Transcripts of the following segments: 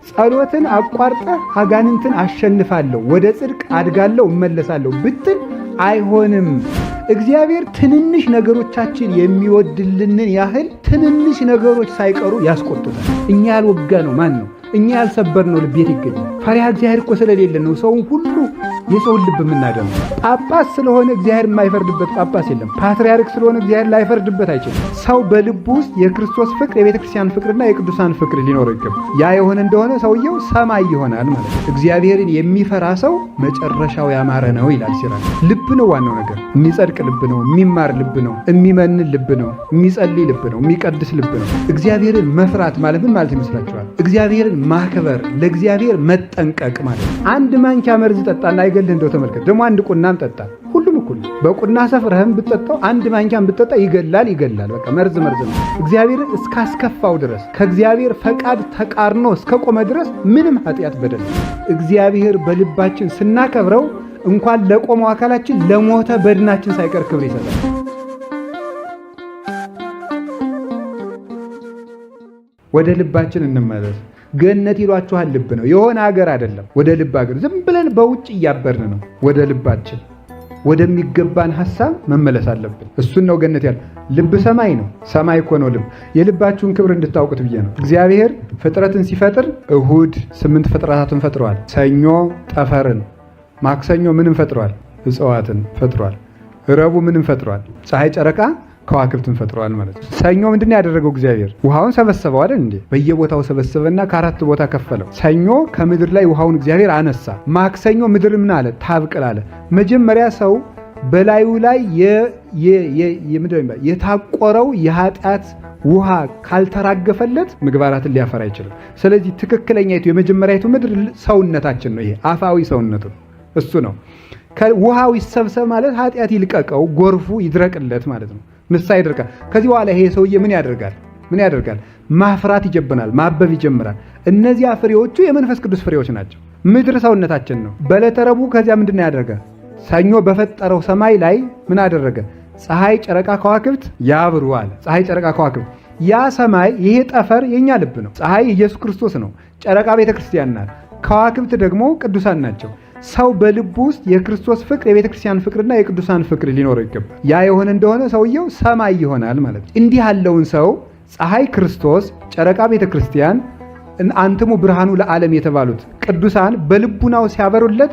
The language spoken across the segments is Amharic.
ጸሎትን አቋርጠ አጋንንትን አሸንፋለሁ ወደ ጽድቅ አድጋለሁ እመለሳለሁ ብትል አይሆንም። እግዚአብሔር ትንንሽ ነገሮቻችን የሚወድልንን ያህል ትንንሽ ነገሮች ሳይቀሩ ያስቆጡታል። እኛ ያልወጋ ነው ማን ነው? እኛ ያልሰበር ነው ልብ የት ይገኛል? ፈሪሃ እግዚአብሔር እኮ ስለሌለ ነው ሰውን ሁሉ የሰውን ልብ የምናደም። ጳጳስ ስለሆነ እግዚአብሔር የማይፈርድበት ጳጳስ የለም። ፓትርያርክ ስለሆነ እግዚአብሔር ላይፈርድበት አይችልም። ሰው በልቡ ውስጥ የክርስቶስ ፍቅር፣ የቤተ ክርስቲያን ፍቅርና የቅዱሳን ፍቅር ሊኖረው ይገባል። ያ የሆነ እንደሆነ ሰውየው ሰማይ ይሆናል ማለት ነው። እግዚአብሔርን የሚፈራ ሰው መጨረሻው ያማረ ነው ይላል ሲራክ። ልብ ነው ዋናው ነገር። የሚጸድቅ ልብ ነው፣ የሚማር ልብ ነው፣ የሚመንን ልብ ነው፣ የሚጸልይ ልብ ነው፣ የሚቀድስ ልብ ነው። እግዚአብሔርን መፍራት ማለት ምን ማለት ይመስላችኋል? እግዚአብሔርን ማክበር፣ ለእግዚአብሔር መጠንቀቅ ማለት ነው። አንድ ማንኪያ መርዝ ጠጣና አይገልህ እንደው ተመልከት። ደግሞ አንድ ቁናም ጠጣ፣ ሁሉም እኩል። በቁና ሰፍረህም ብትጠጣው አንድ ማንኪያም ብትጠጣ ይገላል። በቃ መርዝ ነው። እግዚአብሔርን እስካስከፋው ድረስ ከእግዚአብሔር ፈቃድ ተቃርኖ እስከቆመ ድረስ ምንም ኃጢአት በደል። እግዚአብሔር በልባችን ስናከብረው እንኳን ለቆመው አካላችን ለሞተ በድናችን ሳይቀር ክብር ይሰጣል። ወደ ልባችን እንመለስ። ገነት ይሏችኋል ልብ ነው፣ የሆነ ሀገር አይደለም። ወደ ልብ ሀገር ዝም ብለን በውጭ እያበርን ነው። ወደ ልባችን ወደሚገባን ሐሳብ መመለስ አለብን። እሱን ነው ገነት ያለ። ልብ ሰማይ ነው። ሰማይ እኮ ነው ልብ። የልባችሁን ክብር እንድታውቁት ብዬ ነው። እግዚአብሔር ፍጥረትን ሲፈጥር እሁድ 8 ፍጥረታትን ፈጥሯል። ሰኞ ጠፈርን፣ ማክሰኞ ምንም ፈጥሯል? እጽዋትን ፈጥሯል። ረቡዕ ምንም ፈጥሯል? ፀሐይ፣ ጨረቃ ከዋክብትን ፈጥሯል ማለት ነው። ሰኞ ምንድን ያደረገው? እግዚአብሔር ውሃውን ሰበሰበው አይደል እንዴ? በየቦታው ሰበሰበና ከ4 ቦታ ከፈለው። ሰኞ ከምድር ላይ ውሃውን እግዚአብሔር አነሳ። ማክሰኞ ምድር ምን አለ? ታብቅል አለ። መጀመሪያ ሰው በላዩ ላይ የታቆረው የኃጢአት ውሃ ካልተራገፈለት ምግባራትን ሊያፈራ አይችልም። ስለዚህ ትክክለኛይቱ የመጀመሪያይቱ ምድር ሰውነታችን ነው። ይሄ አፋዊ ሰውነቱ እሱ ነው። ውሃው ይሰብሰብ ማለት ኃጢአት ይልቀቀው፣ ጎርፉ ይድረቅለት ማለት ነው። ንስሐ ይደርቃል። ከዚህ በኋላ ይሄ ሰውዬ ምን ያደርጋል? ማፍራት ይጀምራል፣ ማበብ ይጀምራል። እነዚያ ፍሬዎቹ የመንፈስ ቅዱስ ፍሬዎች ናቸው። ምድር ሰውነታችን ነው። በዕለተ ረቡዕ ከዚያ ምንድን ያደረገ? ሰኞ በፈጠረው ሰማይ ላይ ምን አደረገ? ፀሐይ፣ ጨረቃ፣ ከዋክብት ያብሩ አለ። ፀሐይ፣ ጨረቃ፣ ከዋክብት። ያ ሰማይ ይሄ ጠፈር የኛ ልብ ነው። ፀሐይ ኢየሱስ ክርስቶስ ነው። ጨረቃ ቤተ ክርስቲያን ናት። ከዋክብት ደግሞ ቅዱሳን ናቸው። ሰው በልቡ ውስጥ የክርስቶስ ፍቅር፣ የቤተ ክርስቲያን ፍቅርና የቅዱሳን ፍቅር ሊኖረው ይገባል። ያ የሆነ እንደሆነ ሰውየው ሰማይ ይሆናል ማለት ነው። እንዲህ ያለውን ሰው ፀሐይ ክርስቶስ፣ ጨረቃ ቤተ ክርስቲያን፣ አንትሙ ብርሃኑ ለዓለም የተባሉት ቅዱሳን በልቡናው ሲያበሩለት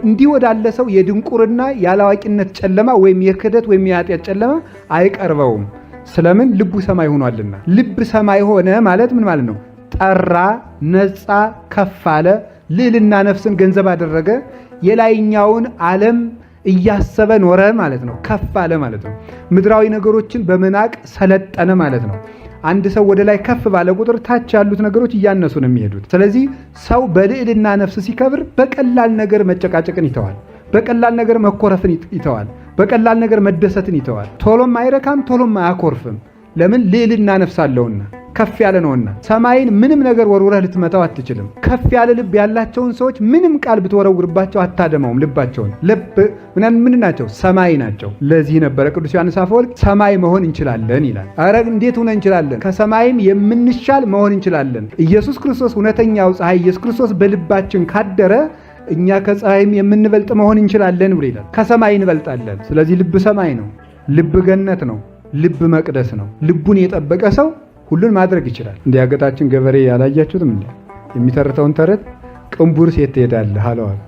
እንዲህ ወዳለ ሰው የድንቁርና ያላዋቂነት ጨለማ ወይም የክህደት ወይም የኃጢአት ጨለማ አይቀርበውም። ስለምን? ልቡ ሰማይ ሆኗልና። ልብ ሰማይ ሆነ ማለት ምን ማለት ነው? ጠራ፣ ነጻ፣ ከፍ አለ፣ ልዕልና ነፍስን ገንዘብ አደረገ፣ የላይኛውን ዓለም እያሰበ ኖረ ማለት ነው። ከፍ አለ ማለት ነው። ምድራዊ ነገሮችን በመናቅ ሰለጠነ ማለት ነው። አንድ ሰው ወደ ላይ ከፍ ባለ ቁጥር ታች ያሉት ነገሮች እያነሱ ነው የሚሄዱት። ስለዚህ ሰው በልዕልና ነፍስ ሲከብር በቀላል ነገር መጨቃጨቅን ይተዋል። በቀላል ነገር መኮረፍን ይተዋል። በቀላል ነገር መደሰትን ይተዋል። ቶሎም አይረካም፣ ቶሎም አያኮርፍም። ለምን? ልዕልና ነፍስ አለውና ከፍ ያለ ነውና። ሰማይን ምንም ነገር ወርውረህ ልትመታው አትችልም። ከፍ ያለ ልብ ያላቸውን ሰዎች ምንም ቃል ብትወረውርባቸው አታደማውም ልባቸውን። ልብ ምን ናቸው? ሰማይ ናቸው። ለዚህ ነበረ ቅዱስ ዮሐንስ አፈወርቅ ሰማይ መሆን እንችላለን ይላል። ኧረ እንዴት ሆነ እንችላለን? ከሰማይም የምንሻል መሆን እንችላለን። ኢየሱስ ክርስቶስ እውነተኛው ፀሐይ ኢየሱስ ክርስቶስ በልባችን ካደረ እኛ ከፀሐይም የምንበልጥ መሆን እንችላለን ብሎ ይላል። ከሰማይ እንበልጣለን። ስለዚህ ልብ ሰማይ ነው። ልብ ገነት ነው። ልብ መቅደስ ነው። ልቡን የጠበቀ ሰው ሁሉን ማድረግ ይችላል። እንደ ያገታችን ገበሬ ያላያችሁትም እንዴ? የሚተርተውን ተረት ቅንቡር ሴት ትሄዳለህ አለዋል።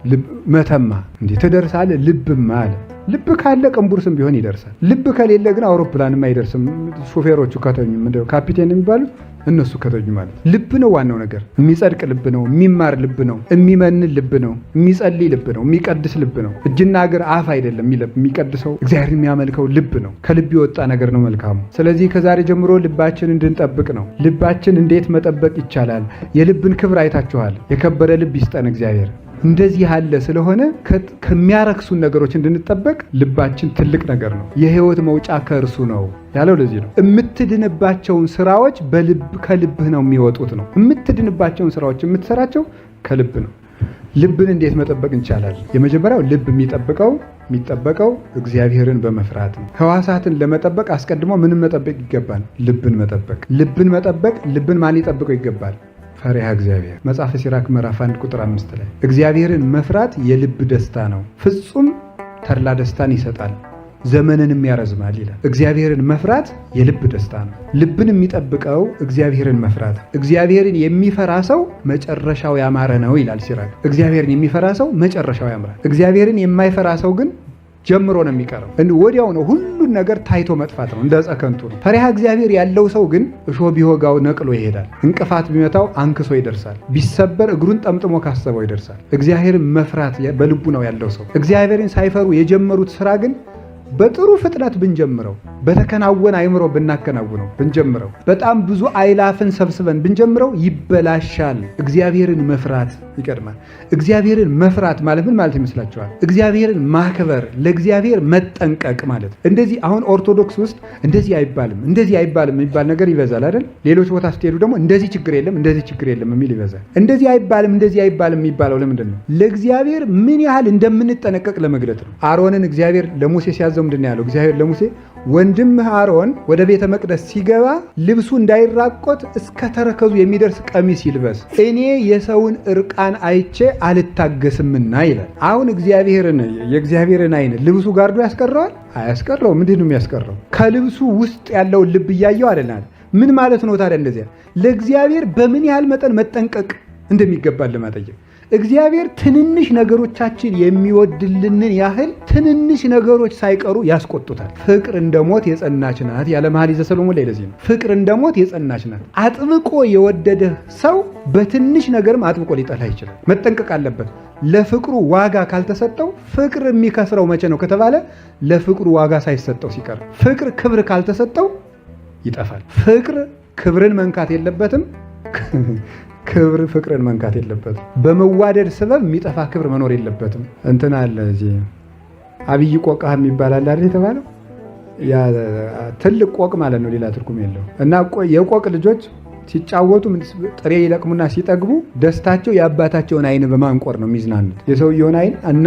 መተማ እንዴ ትደርሳለህ? ልብማ አለ። ልብ ካለ ቅንቡርስም ቢሆን ይደርሳል። ልብ ከሌለ ግን አውሮፕላንም አይደርስም። ሾፌሮቹ ከተኙ ምንድነው ካፒቴን የሚባሉት እነሱ ከተኙ ማለት። ልብ ነው ዋናው ነገር። የሚጸድቅ ልብ ነው፣ የሚማር ልብ ነው፣ የሚመንን ልብ ነው፣ የሚጸልይ ልብ ነው፣ የሚቀድስ ልብ ነው። እጅና እግር አፍ አይደለም የሚቀድሰው፣ እግዚአብሔር የሚያመልከው ልብ ነው። ከልብ የወጣ ነገር ነው መልካሙ። ስለዚህ ከዛሬ ጀምሮ ልባችን እንድንጠብቅ ነው። ልባችን እንዴት መጠበቅ ይቻላል? የልብን ክብር አይታችኋል። የከበረ ልብ ይስጠን እግዚአብሔር። እንደዚህ ያለ ስለሆነ ከሚያረክሱን ነገሮች እንድንጠበቅ ልባችን ትልቅ ነገር ነው። የሕይወት መውጫ ከእርሱ ነው ያለው ለዚህ ነው። የምትድንባቸውን ስራዎች ከልብህ ነው የሚወጡት ነው። የምትድንባቸውን ስራዎች የምትሰራቸው ከልብ ነው። ልብን እንዴት መጠበቅ እንቻላል? የመጀመሪያው ልብ የሚጠበቀው እግዚአብሔርን በመፍራት ነው። ሕዋሳትን ለመጠበቅ አስቀድሞ ምንም መጠበቅ ይገባል? ልብን መጠበቅ። ልብን ማን ሊጠብቀው ይገባል? ፈሪሃ እግዚአብሔር መጽሐፈ ሲራክ ምዕራፍ 1 ቁጥር 5 ላይ እግዚአብሔርን መፍራት የልብ ደስታ ነው፣ ፍጹም ተድላ ደስታን ይሰጣል፣ ዘመንንም ያረዝማል ይላል። እግዚአብሔርን መፍራት የልብ ደስታ ነው። ልብን የሚጠብቀው እግዚአብሔርን መፍራት። እግዚአብሔርን የሚፈራ ሰው መጨረሻው ያማረ ነው ይላል ሲራክ። እግዚአብሔርን የሚፈራ ሰው መጨረሻው ያምራል። እግዚአብሔርን የማይፈራ ሰው ግን ጀምሮ ነው የሚቀረው። ወዲያው ነው ሁሉን ነገር ታይቶ መጥፋት ነው፣ እንደ ጸከንቱ ነው። ፈሪሃ እግዚአብሔር ያለው ሰው ግን እሾህ ቢወጋው ነቅሎ ይሄዳል፣ እንቅፋት ቢመታው አንክሶ ይደርሳል፣ ቢሰበር እግሩን ጠምጥሞ ካሰበው ይደርሳል። እግዚአብሔርን መፍራት በልቡ ነው ያለው ሰው። እግዚአብሔርን ሳይፈሩ የጀመሩት ስራ ግን በጥሩ ፍጥነት ብንጀምረው፣ በተከናወነ አይምሮ ብናከናውነው ብንጀምረው፣ በጣም ብዙ አይላፍን ሰብስበን ብንጀምረው ይበላሻል። እግዚአብሔርን መፍራት ይቀድማል። እግዚአብሔርን መፍራት ማለት ምን ማለት ይመስላችኋል? እግዚአብሔርን ማክበር፣ ለእግዚአብሔር መጠንቀቅ ማለት። እንደዚህ አሁን ኦርቶዶክስ ውስጥ እንደዚህ አይባልም የሚባል ነገር ይበዛል አይደል? ሌሎች ቦታ ስትሄዱ ደግሞ እንደዚህ ችግር የለም የሚል ይበዛል። እንደዚህ አይባልም የሚባለው ለምንድን ነው? ለእግዚአብሔር ምን ያህል እንደምንጠነቀቅ ለመግለጥ ነው። አሮንን እግዚአብሔር ለሙሴ ሲያዘው ምንድን ነው ያለው? እግዚአብሔር ለሙሴ ወንድምህ አሮን ወደ ቤተ መቅደስ ሲገባ ልብሱ እንዳይራቆት እስከ ተረከዙ የሚደርስ ቀሚስ ይልበስ፣ እኔ የሰውን እርቃን አይቼ አልታገስምና ይላል። አሁን የእግዚአብሔርን አይን ልብሱ ጋርዶ ያስቀረዋል? አያስቀረው። ምንድን ነው የሚያስቀረው? ከልብሱ ውስጥ ያለውን ልብ እያየው አይደል? ምን ማለት ነው ታዲያ? እንደዚያ ለእግዚአብሔር በምን ያህል መጠን መጠንቀቅ እንደሚገባል ለማጠየቅ እግዚአብሔር ትንንሽ ነገሮቻችን የሚወድልንን ያህል ትንንሽ ነገሮች ሳይቀሩ ያስቆጡታል። ፍቅር እንደ ሞት የጸናች ናት ያለ መኃልየ ሰሎሞን ላይ ለዚህ ነው። ፍቅር እንደ ሞት የጸናች ናት። አጥብቆ የወደደህ ሰው በትንሽ ነገርም አጥብቆ ሊጠላ ይችላል። መጠንቀቅ አለበት። ለፍቅሩ ዋጋ ካልተሰጠው፣ ፍቅር የሚከስረው መቼ ነው ከተባለ ለፍቅሩ ዋጋ ሳይሰጠው ሲቀር። ፍቅር ክብር ካልተሰጠው ይጠፋል። ፍቅር ክብርን መንካት የለበትም። ክብር ፍቅርን መንካት የለበትም። በመዋደድ ሰበብ የሚጠፋ ክብር መኖር የለበትም። እንትን አለ እዚህ አብይ ቆቃህ የሚባል አለ አይደል የተባለው? ያ ትልቅ ቆቅ ማለት ነው፣ ሌላ ትርጉም የለው። እና የቆቅ ልጆች ሲጫወቱ ጥሬ ይለቅሙና ሲጠግቡ ደስታቸው የአባታቸውን አይን በማንቆር ነው የሚዝናኑት። የሰውየውን አይን እና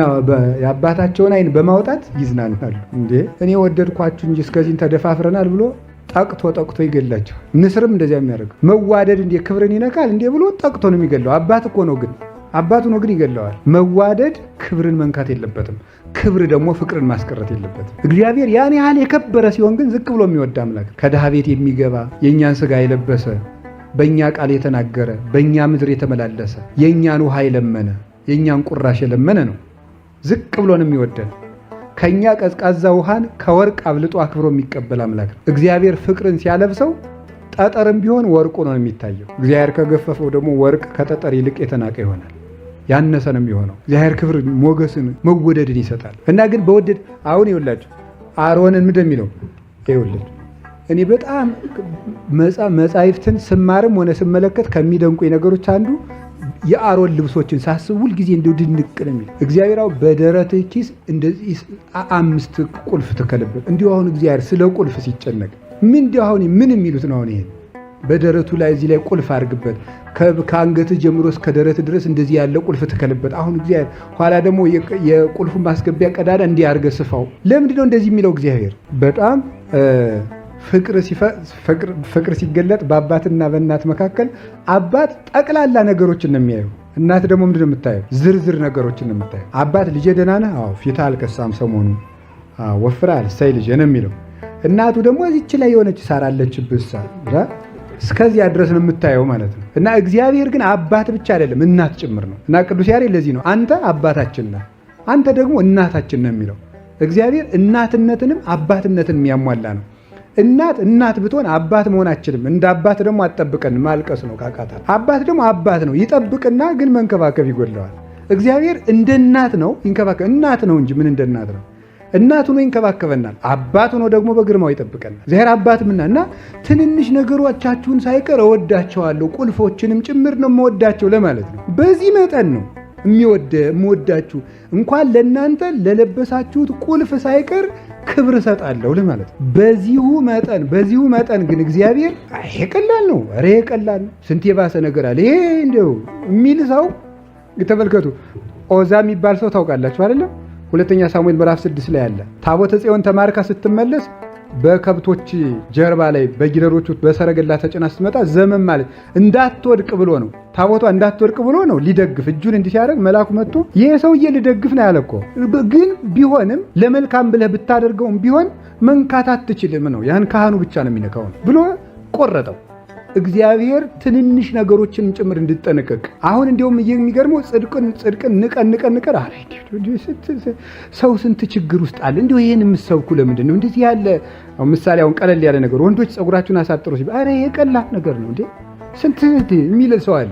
የአባታቸውን አይን በማውጣት ይዝናናሉ። እንዴ እኔ ወደድኳችሁ እንጂ እስከዚህን ተደፋፍረናል ብሎ ጠቅቶ ይገላቸው። ንስርም እንደዚያ የሚያደርገው መዋደድ እንዴ ክብርን ይነካል እንዴ ብሎ ጠቅቶ ነው የሚገለው። አባቱ ነው ግን ይገለዋል። መዋደድ ክብርን መንካት የለበትም። ክብር ደግሞ ፍቅርን ማስቀረት የለበትም። እግዚአብሔር ያን ያህል የከበረ ሲሆን ግን ዝቅ ብሎ የሚወድ አምላክ፣ ከድሃ ቤት የሚገባ የእኛን ስጋ የለበሰ፣ በእኛ ቃል የተናገረ፣ በእኛ ምድር የተመላለሰ፣ የእኛን ውሃ የለመነ፣ የእኛን ቁራሽ የለመነ ነው። ዝቅ ብሎ ነው የሚወደን። ከኛ ቀዝቃዛ ውሃን ከወርቅ አብልጦ አክብሮ የሚቀበል አምላክ ነው። እግዚአብሔር ፍቅርን ሲያለብሰው ጠጠርም ቢሆን ወርቁ ነው የሚታየው። እግዚአብሔር ከገፈፈው ደግሞ ወርቅ ከጠጠር ይልቅ የተናቀ ይሆናል፣ ያነሰ ነው የሚሆነው። እግዚአብሔር ክብር፣ ሞገስን፣ መወደድን ይሰጣል። እና ግን በወደድ አሁን ይኸውላችሁ አሮንን ምንድን የሚለው ይኸውላችሁ፣ እኔ በጣም መጻሕፍትን ስማርም ሆነ ስመለከት ከሚደንቁኝ ነገሮች አንዱ የአሮን ልብሶችን ሳስብ ሁል ጊዜ እንደው ድንቅ ነው የሚል። እግዚአብሔር በደረት ኪስ እንደዚህ 5 ቁልፍ ተከለበት። እንዲሁ አሁን እግዚአብሔር ስለ ቁልፍ ሲጨነቅ ምን የሚሉት ነው? አሁን ይሄን በደረቱ ላይ እዚህ ላይ ቁልፍ አድርግበት፣ ከአንገት ጀምሮ እስከ ደረት ድረስ እንደዚህ ያለ ቁልፍ ተከለበት። አሁን እግዚአብሔር ኋላ ደግሞ የቁልፉን ማስገቢያ ቀዳዳ እንዲህ አድርገህ ስፋው። ለምንድን ነው እንደዚህ የሚለው እግዚአብሔር? በጣም ፍቅር ሲገለጥ በአባትና በእናት መካከል አባት ጠቅላላ ነገሮችን ነው የሚያየው። እናት ደግሞ ምንድን ነው የምታየው? ዝርዝር ነገሮችን ነው የምታየው። አባት ልጄ ደህና ነህ? አዎ። ፊትህ አልከሳም ሰሞኑን? ወፍረሃል? እሰይ ልጄ ነው የሚለው። እናቱ ደግሞ እዚች ላይ የሆነች ሳር አለችብህ እስከዚያ ድረስ ነው የምታየው ማለት ነው። እና እግዚአብሔር ግን አባት ብቻ አይደለም እናት ጭምር ነው። እና ቅዱስ ያሬድ ለዚህ ነው አንተ አባታችን ነህ፣ አንተ ደግሞ እናታችን ነው የሚለው። እግዚአብሔር እናትነትንም አባትነትን የሚያሟላ ነው። እናት ብትሆን አባት መሆን አችልም። እንደ አባት ደግሞ አትጠብቀን፣ ማልቀስ ነው ካቃታል። አባት ደግሞ አባት ነው፣ ይጠብቅና ግን መንከባከብ ይጎድለዋል። እግዚአብሔር እንደ እናት ነው ይንከባከብ። እናት ነው እንጂ ምን እንደ እናት ነው። እናት ሆኖ ይንከባከበናል፣ አባት ሆኖ ደግሞ በግርማው ይጠብቀናል። እግዚአብሔር አባት እና ትንንሽ ነገሮቻችሁን ሳይቀር እወዳቸዋለሁ፣ ቁልፎችንም ጭምር ነው የምወዳቸው ለማለት ነው። በዚህ መጠን ነው የምወዳችሁ። እንኳን ለእናንተ ለለበሳችሁት ቁልፍ ሳይቀር ክብር እሰጣለሁ ለማለት ነው። በዚሁ መጠን ግን እግዚአብሔር ይሄ ቀላል ነው፣ ኧረ ይሄ ቀላል ነው፣ ስንት የባሰ ነገር አለ ይሄ እንደው የሚል ሰው ተመልከቱ። ኦዛ የሚባል ሰው ታውቃላችሁ አይደለም? 2ኛ ሳሙኤል ምዕራፍ 6 ላይ አለ። ታቦተ ጽዮን ተማርካ ስትመለስ በከብቶች ጀርባ ላይ በጊደሮቹ በሰረገላ ተጭና ስትመጣ ዘመን ማለት እንዳትወድቅ ብሎ ነው። ታቦቷ እንዳትወድቅ ብሎ ነው ሊደግፍ እጁን እንዲህ ሲያደርግ መልአኩ መጥቶ ይሄ ሰውዬ ሊደግፍ ነው ያለ እኮ። ግን ቢሆንም ለመልካም ብለህ ብታደርገውም ቢሆን መንካት አትችልም ነው። ያን ካህኑ ብቻ ነው የሚነካው ብሎ ቆረጠው። እግዚአብሔር ትንንሽ ነገሮችን ጭምር እንድጠነቀቅ። አሁን እንዲያውም የሚገርመው ጽድቅን ንቀን አለ ሰው ስንት ችግር ውስጥ አለ። እንዲሁ ይሄን የምትሰብኩ ለምንድን ነው እንደዚህ ያለ? ምሳሌ አሁን ቀለል ያለ ነገር ወንዶች ጸጉራችሁን አሳጥሩ ሲባል አረ ይሄ ቀላል ነገር ነው እንዴ ስንት የሚል ሰው አለ።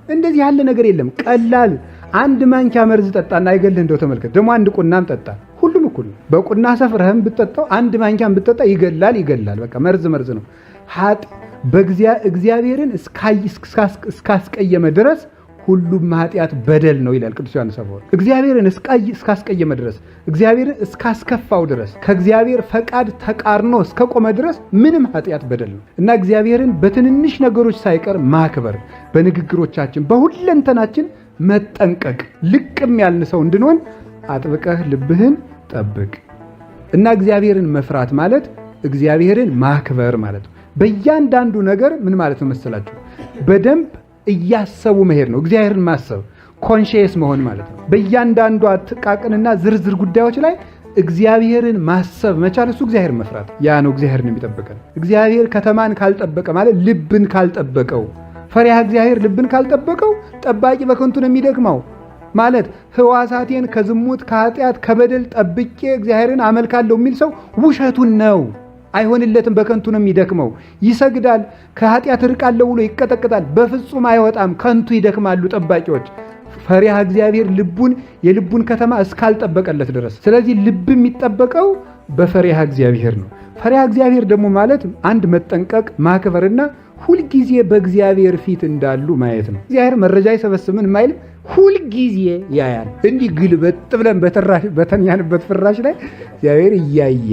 እንደዚህ ያለ ነገር የለም። ቀላል አንድ ማንኪያ መርዝ ጠጣና አይገልህ እንደው ተመልከት። ደግሞ አንድ ቁናም ጠጣ፣ ሁሉም እኩል ነው። በቁና ሰፍረህም ብትጠጣው አንድ ማንኪያም ብትጠጣ ይገላል። በቃ መርዝ ነው። እግዚአብሔርን እስካስቀየመ ድረስ ሁሉም ኃጢአት በደል ነው ይላል ቅዱስ ዮሐንስ አፈወርቅ። እግዚአብሔርን እስካስቀየመ ድረስ፣ እግዚአብሔርን እስካስከፋው ድረስ፣ ከእግዚአብሔር ፈቃድ ተቃርኖ እስከቆመ ድረስ ምንም ኃጢአት በደል ነው እና እግዚአብሔርን በትንንሽ ነገሮች ሳይቀር ማክበር፣ በንግግሮቻችን በሁለንተናችን መጠንቀቅ፣ ልቅም ያልን ሰው እንድንሆን አጥብቀህ ልብህን ጠብቅ እና እግዚአብሔርን መፍራት ማለት እግዚአብሔርን ማክበር ማለት ነው። በእያንዳንዱ ነገር ምን ማለት ነው መሰላችሁ? በደንብ እያሰቡ መሄድ ነው። እግዚአብሔርን ማሰብ ኮንሺየስ መሆን ማለት ነው። በእያንዳንዱ ጥቃቅንና ዝርዝር ጉዳዮች ላይ እግዚአብሔርን ማሰብ መቻል፣ እሱ እግዚአብሔርን መፍራት። ያ ነው እግዚአብሔርን የሚጠብቀን። እግዚአብሔር ከተማን ካልጠበቀ ማለት ልብን ካልጠበቀው፣ ፈሪሃ እግዚአብሔር ልብን ካልጠበቀው ጠባቂ በከንቱ ነው የሚደክመው ማለት። ሕዋሳቴን ከዝሙት ከኃጢአት ከበደል ጠብቄ እግዚአብሔርን አመልካለሁ የሚል ሰው ውሸቱን ነው። አይሆንለትም፣ በከንቱ ነው የሚደክመው። ይሰግዳል፣ ከኃጢአት ርቃለሁ ብሎ ይቀጠቅጣል፣ በፍጹም አይወጣም፣ ከንቱ ይደክማሉ ጠባቂዎች። ፈሪሃ እግዚአብሔር የልቡን ከተማ እስካልጠበቀለት ድረስ። ስለዚህ ልብ የሚጠበቀው በፈሪሃ እግዚአብሔር ነው። ፈሪሃ እግዚአብሔር ደግሞ ማለት አንድ መጠንቀቅ ማክበርና ሁልጊዜ በእግዚአብሔር ፊት እንዳሉ ማየት ነው። እግዚአብሔር መረጃ አይሰበስብም ማይል ሁልጊዜ ያያል። እንዲህ ግልበጥ ብለን በተኛንበት ፍራሽ ላይ እግዚአብሔር እያየ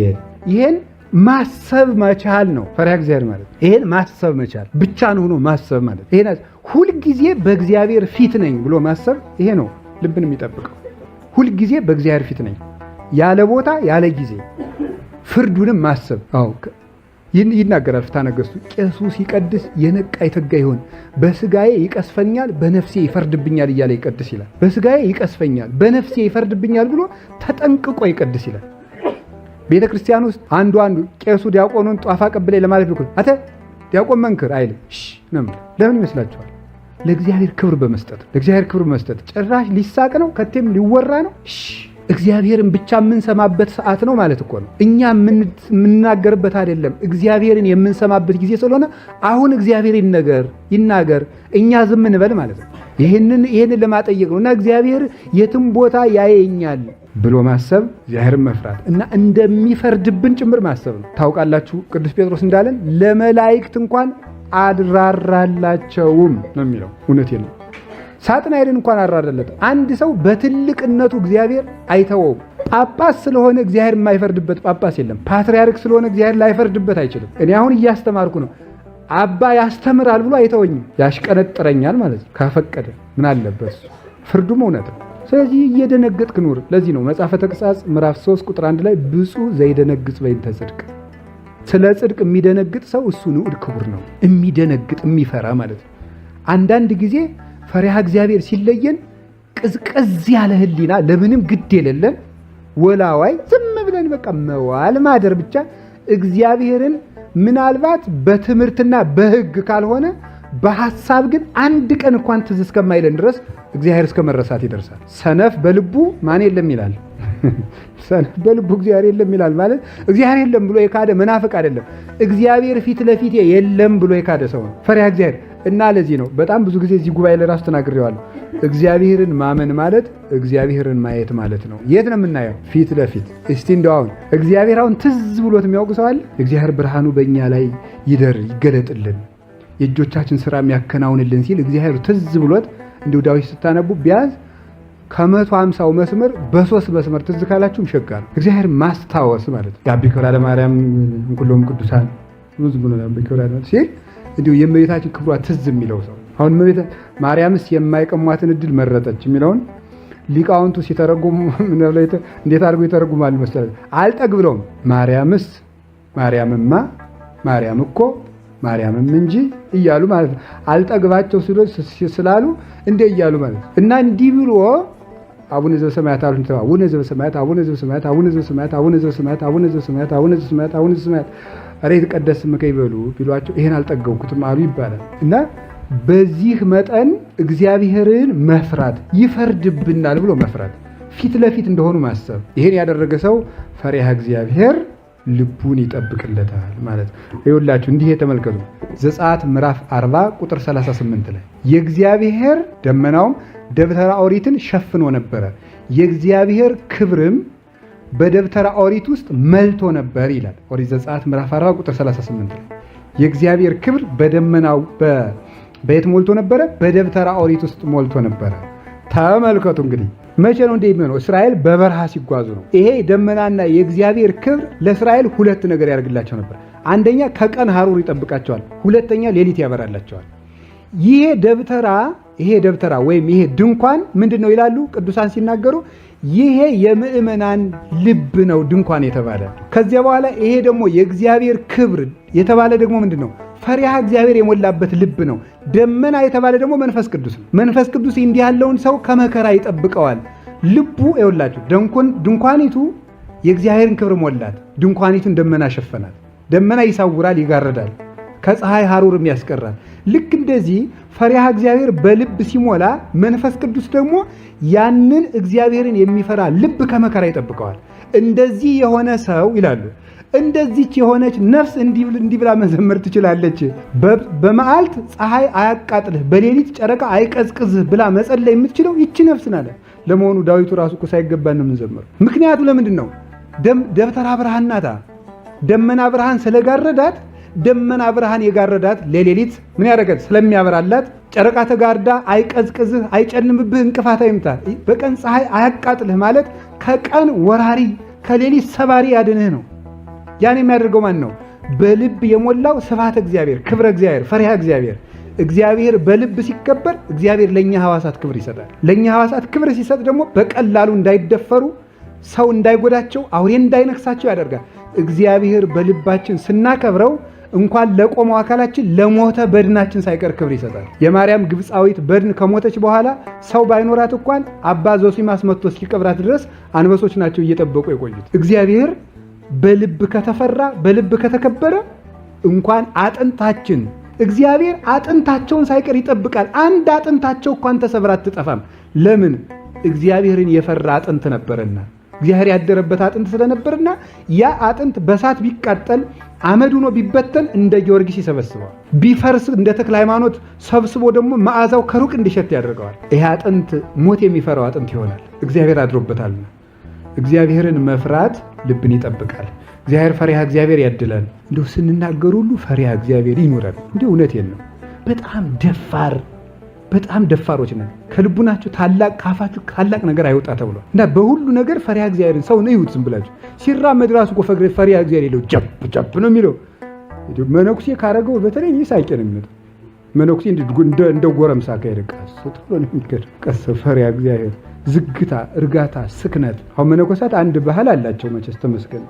ይሄን ማሰብ መቻል ነው ፈሪሃ እግዚአብሔር ማለት። ይሄን ማሰብ መቻል ብቻ ነው ሆኖ ማሰብ ማለት ይሄን ሁልጊዜ በእግዚአብሔር ፊት ነኝ ብሎ ማሰብ ይሄ ነው ልብን የሚጠብቀው። ሁልጊዜ በእግዚአብሔር ፊት ነኝ ያለ ቦታ ያለ ጊዜ ፍርዱንም ማሰብ። ይናገራል ፍትሐ ነገሥቱ። ቄሱ ሲቀድስ የነቃ የተጋ ይሆን በስጋዬ ይቀስፈኛል በነፍሴ ይፈርድብኛል እያለ ይቀድስ ይላል። በስጋዬ ይቀስፈኛል በነፍሴ ይፈርድብኛል ብሎ ተጠንቅቆ ይቀድስ ይላል። ቤተ ክርስቲያን ውስጥ አንዱ ቄሱ ዲያቆኑን ጧፍ አቀብለኝ ለማለት ቢኩል አተ ዲያቆን መንክር አይልም። ነው ለምን ይመስላችኋል? ለእግዚአብሔር ክብር በመስጠት ለእግዚአብሔር ክብር በመስጠት ጭራሽ ሊሳቅ ነው፣ ከቴም ሊወራ ነው። እግዚአብሔርን ብቻ የምንሰማበት ሰዓት ነው ማለት እኮ ነው። እኛ የምንናገርበት አይደለም፣ እግዚአብሔርን የምንሰማበት ጊዜ ስለሆነ አሁን እግዚአብሔር ይናገር፣ እኛ ዝም እንበል ማለት ነው። ይህንን ለማጠየቅ ነው እና እግዚአብሔር የትም ቦታ ያየኛል ብሎ ማሰብ እግዚአብሔርን መፍራት እና እንደሚፈርድብን ጭምር ማሰብ ነው። ታውቃላችሁ ቅዱስ ጴጥሮስ እንዳለን ለመላእክት እንኳን አድራራላቸውም ነው የሚለው። እውነቴን ነው። ሳጥናኤልን እንኳን አራራለት። አንድ ሰው በትልቅነቱ እግዚአብሔር አይተወውም። ጳጳስ ስለሆነ እግዚአብሔር የማይፈርድበት ጳጳስ የለም። ፓትርያርክ ስለሆነ እግዚአብሔር ላይፈርድበት አይችልም። እኔ አሁን እያስተማርኩ ነው። አባ ያስተምራል ብሎ አይተወኝም፣ ያሽቀነጥረኛል ማለት ነው። ካፈቀደ ምን አለበት? ፍርዱም እውነት ነው። ስለዚህ እየደነገጥክ ኑር። ለዚህ ነው መጽሐፈ ተግሣጽ ምዕራፍ 3 ቁጥር 1 ላይ ብፁዕ ዘይደነግጽ በእንተ ጽድቅ። ስለ ጽድቅ የሚደነግጥ ሰው እሱ ንዑድ ክቡር ነው። የሚደነግጥ የሚፈራ ማለት ነው። አንዳንድ ጊዜ ፈሪሃ እግዚአብሔር ሲለየን ቅዝቅዝ ያለ ህሊና፣ ለምንም ግድ የሌለን ወላዋይ ዝም ብለን በቃ መዋል ማደር ብቻ እግዚአብሔርን ምናልባት በትምህርትና በሕግ ካልሆነ በሐሳብ ግን አንድ ቀን እንኳን ትዝ እስከማይለን ድረስ እግዚአብሔር እስከ መረሳት ይደርሳል። ሰነፍ በልቡ ማን የለም ይላል። ሰነፍ በልቡ እግዚአብሔር የለም ይላል ማለት እግዚአብሔር የለም ብሎ የካደ መናፍቅ አይደለም። እግዚአብሔር ፊት ለፊት የለም ብሎ የካደ ሰው ነው ፈሪሃ እግዚአብሔር። እና ለዚህ ነው በጣም ብዙ ጊዜ እዚህ ጉባኤ ለራሱ ተናግሬዋለሁ። እግዚአብሔርን ማመን ማለት እግዚአብሔርን ማየት ማለት ነው። የት ነው የምናየው? ፊት ለፊት። እስቲ እንደው አሁን እግዚአብሔር አሁን ትዝ ብሎት የሚያውቅ ሰው አለ? እግዚአብሔር ብርሃኑ በእኛ ላይ ይገለጥልን፣ የእጆቻችን ስራ የሚያከናውንልን ሲል እግዚአብሔር ትዝ ብሎት እንዲሁ ዳዊት ስታነቡ ቢያንስ ከ150ው መስመር በ3 መስመር ትዝ ካላችሁም ሸጋ ነው። እግዚአብሔር ማስታወስ ማለት ነው። ያቢ ክብራ ለማርያም እንኩሎም ቅዱሳን ብዙ ብሎ ያቢ ክብራ ሲል እንዲሁ የእመቤታችን ክብሯ ትዝ የሚለው ሰው አሁን እመቤታ ማርያምስ የማይቀሟትን እድል መረጠች የሚለውን ሊቃውንቱ ሲተረጉሙ እንዴት አድርጎ ይተረጉማል መሰለህ? አልጠግብለውም። ማርያምስ ማርያም እኮ ማርያምም እንጂ እያሉ ማለት ነው። አልጠግባቸው ስላሉ እንደ እያሉ ማለት ነው። እና እንዲህ ብሎ አቡነ ዘበሰማያት አሉ። አቡነ ዘበሰማያት አቡነ ዘበሰማያት አቡነ ዘበሰማያት አቡነ ዘበሰማያት አቡነ ዘበሰማያት አቡነ ዘበሰማያት አቡነ ዘበሰማያት ኧረ ይትቀደስ ስምከ ይበሉ ቢሏቸው ይሄን አልጠገብኩትም አሉ ይባላል። እና በዚህ መጠን እግዚአብሔርን መፍራት ይፈርድብናል ብሎ መፍራት ፊት ለፊት እንደሆኑ ማሰብ ይሄን ያደረገ ሰው ፈሪሃ እግዚአብሔር ልቡን ይጠብቅለታል ማለት ነው። ይኸውላችሁ እንዲህ የተመልከቱ ዘጸአት ምዕራፍ 40 ቁጥር 38 ላይ የእግዚአብሔር ደመናውም ደብተራ ኦሪትን ሸፍኖ ነበረ፣ የእግዚአብሔር ክብርም በደብተራ ኦሪት ውስጥ መልቶ ነበር ይላል። ኦሪት ዘጸአት ምዕራፍ 40 ቁጥር 38 ላይ የእግዚአብሔር ክብር በደመናው በየት ሞልቶ ነበረ? በደብተራ ኦሪት ውስጥ ሞልቶ ነበረ። ተመልከቱ እንግዲህ መቼ ነው እንዲህ የሚሆነው? እስራኤል በበረሃ ሲጓዙ ነው። ይሄ ደመናና የእግዚአብሔር ክብር ለእስራኤል ሁለት ነገር ያደርግላቸው ነበር። አንደኛ ከቀን ሐሩር ይጠብቃቸዋል፣ ሁለተኛ ሌሊት ያበራላቸዋል። ይሄ ደብተራ ወይም ይሄ ድንኳን ምንድን ነው ይላሉ ቅዱሳን ሲናገሩ? ይሄ የምእመናን ልብ ነው ድንኳን የተባለ። ከዚያ በኋላ ይሄ ደግሞ የእግዚአብሔር ክብር የተባለ ደግሞ ምንድን ነው? ፈሪሃ እግዚአብሔር የሞላበት ልብ ነው። ደመና የተባለ ደግሞ መንፈስ ቅዱስ ነው። መንፈስ ቅዱስ እንዲህ ያለውን ሰው ከመከራ ይጠብቀዋል። ልቡ ይኸውላችሁ ድንኳኒቱ የእግዚአብሔርን ክብር ሞላት፣ ድንኳኒቱን ደመና ሸፈናል። ደመና ይሳውራል፣ ይጋረዳል፣ ከፀሐይ ሐሩርም ያስቀራል። ልክ እንደዚህ ፈሪሃ እግዚአብሔር በልብ ሲሞላ መንፈስ ቅዱስ ደግሞ ያንን እግዚአብሔርን የሚፈራ ልብ ከመከራ ይጠብቀዋል። እንደዚህ የሆነ ሰው ይላሉ እንደዚች የሆነች ነፍስ እንዲህ ብላ መዘመር ትችላለች። በመዓልት ፀሐይ አያቃጥልህ፣ በሌሊት ጨረቃ አይቀዝቅዝህ ብላ መጸለይ የምትችለው ይቺ ነፍስ ናት። ለመሆኑ ዳዊቱ ራሱ እኮ ሳይገባን ነው የምንዘምረው። ምክንያቱ ለምንድን ነው? ደብተራ ብርሃን ናታ። ደመና ብርሃን ስለጋረዳት ደመና ብርሃን የጋረዳት ለሌሊት ምን ያደረጋት? ስለሚያበራላት ጨረቃ ተጋርዳ አይቀዝቅዝህ፣ አይጨልምብህ፣ እንቅፋት አይምታህ። በቀን ፀሐይ አያቃጥልህ ማለት ከቀን ወራሪ ከሌሊት ሰባሪ ያድንህ ነው። ያን የሚያደርገው ማን ነው? በልብ የሞላው ስብሐተ እግዚአብሔር፣ ክብረ እግዚአብሔር፣ ፈሪሃ እግዚአብሔር። እግዚአብሔር በልብ ሲከበር እግዚአብሔር ለኛ ሐዋሳት ክብር ይሰጣል። ለኛ ሐዋሳት ክብር ሲሰጥ ደግሞ በቀላሉ እንዳይደፈሩ፣ ሰው እንዳይጎዳቸው፣ አውሬ እንዳይነክሳቸው ያደርጋል። እግዚአብሔር በልባችን ስናከብረው እንኳን ለቆመው አካላችን ለሞተ በድናችን ሳይቀር ክብር ይሰጣል። የማርያም ግብፃዊት በድን ከሞተች በኋላ ሰው ባይኖራት እንኳን አባ ዞሲማስ መጥቶ እስኪቀብራት ድረስ አንበሶች ናቸው እየጠበቁ የቆዩት። እግዚአብሔር በልብ ከተፈራ በልብ ከተከበረ እንኳን አጥንታችን እግዚአብሔር አጥንታቸውን ሳይቀር ይጠብቃል። አንድ አጥንታቸው እንኳን ተሰብራ አትጠፋም። ለምን? እግዚአብሔርን የፈራ አጥንት ነበርና፣ እግዚአብሔር ያደረበት አጥንት ስለነበርና ያ አጥንት በሳት ቢቃጠል አመድ ሆኖ ቢበተን እንደ ጊዮርጊስ ይሰበስበዋል። ቢፈርስ እንደ ተክለ ሃይማኖት ሰብስቦ ደግሞ መዓዛው ከሩቅ እንዲሸት ያደርገዋል። ይሄ አጥንት ሞት የሚፈራው አጥንት ይሆናል፣ እግዚአብሔር አድሮበታልና። እግዚአብሔርን መፍራት ልብን ይጠብቃል። እግዚአብሔር ፈሪሃ እግዚአብሔር ያድላል። እንዲሁ ስንናገር ሁሉ ፈሪሃ እግዚአብሔር ይኑረን። እንዲሁ እውነቴን ነው። በጣም ደፋሮች ነን። ከልቡናችሁ ታላቅ ካፋችሁ ታላቅ ነገር አይወጣ ተብሏል እና በሁሉ ነገር ፈሪሃ እግዚአብሔርን ሰው ነው ይሁት። ዝም ብላችሁ ሲራመድ ራሱ እኮ ፈሪሃ እግዚአብሔር የለው ጀብ ነው የሚለው። መነኩሴ ካረገው በተለይ ይሳቄ ነው የሚመጣው። መነኩሴ እንደ ጎረምሳ ካሄደ ቀስ ፈሪሃ እግዚአብሔር ዝግታ፣ እርጋታ፣ ስክነት። አሁን መነኮሳት አንድ ባህል አላቸው መቼስ ተመስገን።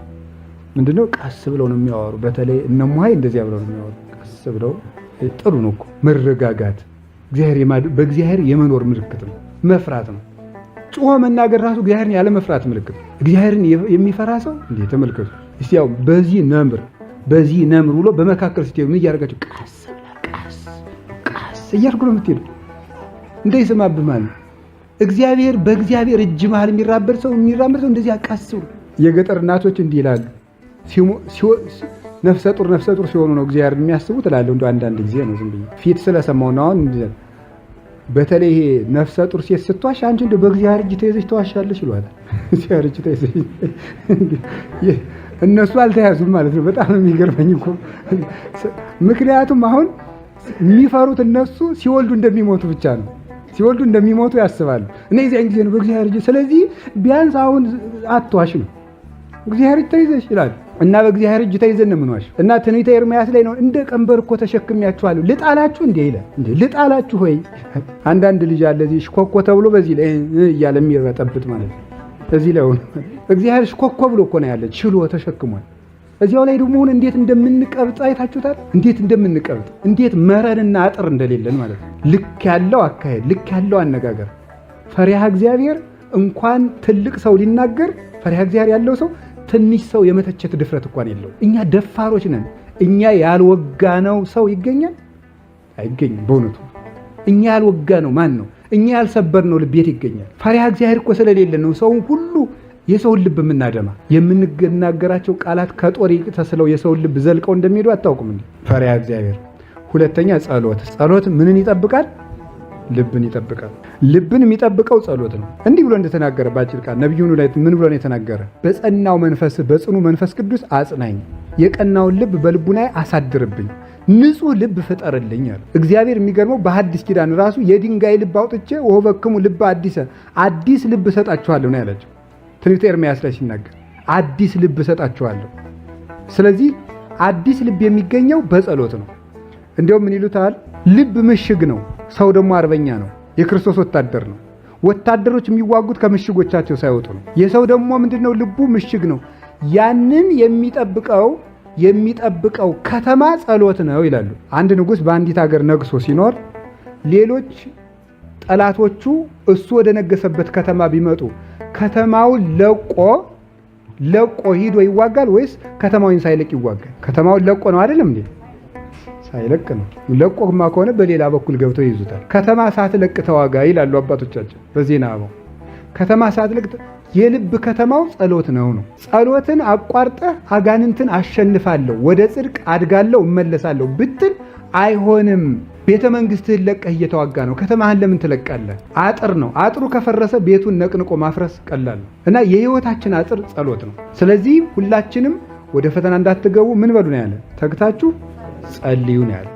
ምንድነው? ቀስ ብለው ነው የሚያወሩ። በተለይ እነሙሃይ እንደዚያ ብለው ነው የሚያወሩ። ቀስ ብለው ጥሩ ነው እኮ መረጋጋት። በእግዚአብሔር የመኖር ምልክት ነው፣ መፍራት ነው። ጮኸ መናገር ራሱ እግዚአብሔርን ያለ መፍራት ምልክት ነው። እግዚአብሔርን የሚፈራ ሰው እንዴ ተመልከቱ እስቲ። ያው በዚህ ነምር ብሎ በመካከል ስትሄዱ ምን እያደረጋችሁ? ቀስ እያልኩ ነው የምትሄዱ። እንዳይሰማብህ ማለት እግዚአብሔር በእግዚአብሔር እጅ መሃል የሚራመድ ሰው እንደዚህ ቀስ ብሎ። የገጠር እናቶች እንዲህ ይላሉ፣ ነፍሰ ጡር ሲሆኑ ነው እግዚአብሔር የሚያስቡት እላለሁ። እንደው አንዳንድ ጊዜ ነው ዝም ብዬ ፊት ስለሰማው ነው። አሁን በተለይ ይሄ ነፍሰ ጡር ሴት ስትዋሽ አንቺ እንደው በእግዚአብሔር እጅ ተይዘሽ ተዋሻለሽ ይሏታል። እግዚአብሔር እጅ ተይዘሽ እነሱ አልተያዙም ማለት ነው። በጣም የሚገርመኝ እኮ ምክንያቱም አሁን የሚፈሩት እነሱ ሲወልዱ እንደሚሞቱ ብቻ ነው። ሲወልዱ እንደሚሞቱ ያስባሉ። እኔ እዚያን ጊዜ ነው በእግዚአብሔር እጅ። ስለዚህ ቢያንስ አሁን አትዋሽ ነው እግዚአብሔር እጅ ተይዘሽ ይላል እና በእግዚአብሔር እጅ ተይዘን ነው የምንዋሽ። እና ትንቢተ ኤርምያስ ላይ ነው እንደ ቀንበር እኮ ተሸክሚያችኋለሁ ልጣላችሁ እንዴ ይላል። እንዴ ልጣላችሁ ሆይ አንዳንድ ልጅ አለ እዚህ ሽኮኮ ተብሎ በዚህ ላይ እያለ የሚረጠብጥ ማለት ነው። እዚህ ላይ እግዚአብሔር ሽኮኮ ብሎ እኮ ነው ያለ ችሎ ተሸክሟል። እዚያው ላይ ደግሞ እንዴት እንደምንቀብጥ አይታችሁታል። እንዴት እንደምንቀብጥ እንዴት መረንና አጥር እንደሌለን ማለት ነው። ልክ ያለው አካሄድ፣ ልክ ያለው አነጋገር። ፈሪሃ እግዚአብሔር እንኳን ትልቅ ሰው ሊናገር ፈሪሃ እግዚአብሔር ያለው ሰው ትንሽ ሰው የመተቸት ድፍረት እንኳን የለው። እኛ ደፋሮች ነን። እኛ ያልወጋነው ሰው ይገኛል? አይገኝም። በእውነቱ እኛ ያልወጋነው ማን ነው? እኛ ያልሰበርነው ልብ የት ይገኛል? ፈሪሃ እግዚአብሔር እኮ ስለሌለ ነው ሰውን ሁሉ የሰውን ልብ የምናደማ። የምንናገራቸው ቃላት ከጦር ተስለው የሰውን ልብ ዘልቀው እንደሚሄዱ አታውቁም እንዴ? ፈሪሃ እግዚአብሔር። ሁለተኛ ጸሎት። ጸሎት ምንን ይጠብቃል? ልብን ይጠብቃል። ልብን የሚጠብቀው ጸሎት ነው። እንዲህ ብሎ እንደተናገረ ባጭር ቃል ነብዩ ላይ ምን ብሎ ነው የተናገረ? በጸናው መንፈስ በጽኑ መንፈስ ቅዱስ አጽናኝ፣ የቀናውን ልብ በልቡናዬ አሳድርብኝ፣ ንጹህ ልብ ፍጠርልኝ አለ እግዚአብሔር። የሚገርመው በሐዲስ ኪዳን ራሱ የድንጋይ ልብ አውጥቼ ወበክሙ ልብ አዲስ ልብ እሰጣችኋለሁ ነው ያላቸው። ትንቢተ ኤርምያስ ላይ ሲናገር አዲስ ልብ እሰጣችኋለሁ። ስለዚህ አዲስ ልብ የሚገኘው በጸሎት ነው። እንዲያውም ምን ይሉታል? ልብ ምሽግ ነው፣ ሰው ደግሞ አርበኛ ነው፣ የክርስቶስ ወታደር ነው። ወታደሮች የሚዋጉት ከምሽጎቻቸው ሳይወጡ ነው። የሰው ደግሞ ምንድነው? ልቡ ምሽግ ነው። ያንን የሚጠብቀው ከተማ ጸሎት ነው ይላሉ። አንድ ንጉሥ በአንዲት ሀገር ነግሶ ሲኖር ሌሎች ጠላቶቹ እሱ ወደ ነገሰበት ከተማ ቢመጡ ከተማውን ለቆ ሂዶ ይዋጋል ወይስ ከተማውን ሳይለቅ ይዋጋል? ከተማውን ለቆ ነው አይደለም እንዴ? ሳይለቅ ነው። ለቆማ ከሆነ በሌላ በኩል ገብተው ይዙታል። ከተማ ሳትለቅ ተዋጋ ይላሉ አባቶቻችን በዜና አበው። ከተማ ሳትለቅ የልብ ከተማው ጸሎት ነው። ጸሎትን አቋርጠህ አጋንንትን አሸንፋለሁ፣ ወደ ጽድቅ አድጋለሁ፣ እመለሳለሁ ብትል አይሆንም። ቤተ መንግስትህን ለቀህ እየተዋጋ ነው። ከተማህን ለምን ትለቃለህ? አጥር ነው። አጥሩ ከፈረሰ ቤቱን ነቅንቆ ማፍረስ ቀላል ነው እና የህይወታችን አጥር ጸሎት ነው። ስለዚህ ሁላችንም ወደ ፈተና እንዳትገቡ ምን በሉ ነው ያለ? ተግታችሁ ጸልዩ ነው ያለ።